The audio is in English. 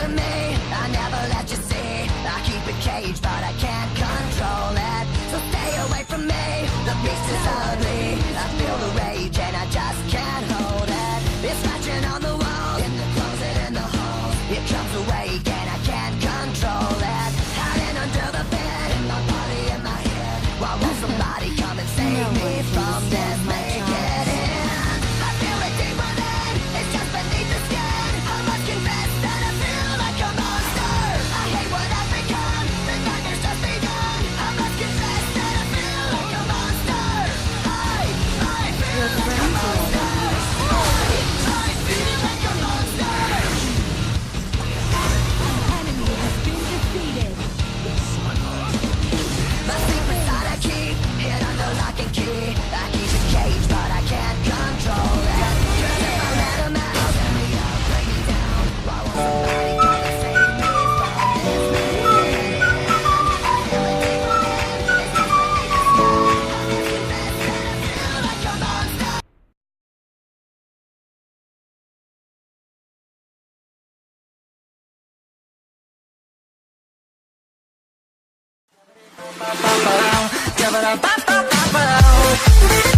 to me, I never let you see. I keep it caged, but I can't control it. So stay away from me, the beast is ugly. I feel the rage and I just can't hold it. It's scratching on the wall, in the closet, in the hall. It comes awake and I can't control it. Hiding under the bed, in my body, in my head. Why won't somebody come and save me from this? Make it in. I feel it deep within, it's just beneath the skin. I must confess that I feel like a monster. I hate what I've become, the nightmare's just begun. I must confess that I feel like a monster. I feel like a monster. I feel like a monster. Enemy has been defeated. My secret side I keep hid under lock and key. I keep it caged, but I can't control it. 'Cause if I let 'em out, tear me up, break me down. Why won't somebody come and save me from this man? I feel it deep within, it's just beneath the skin. I must confess that I feel like a monster. Ba ba ba ba ba ba ba ba.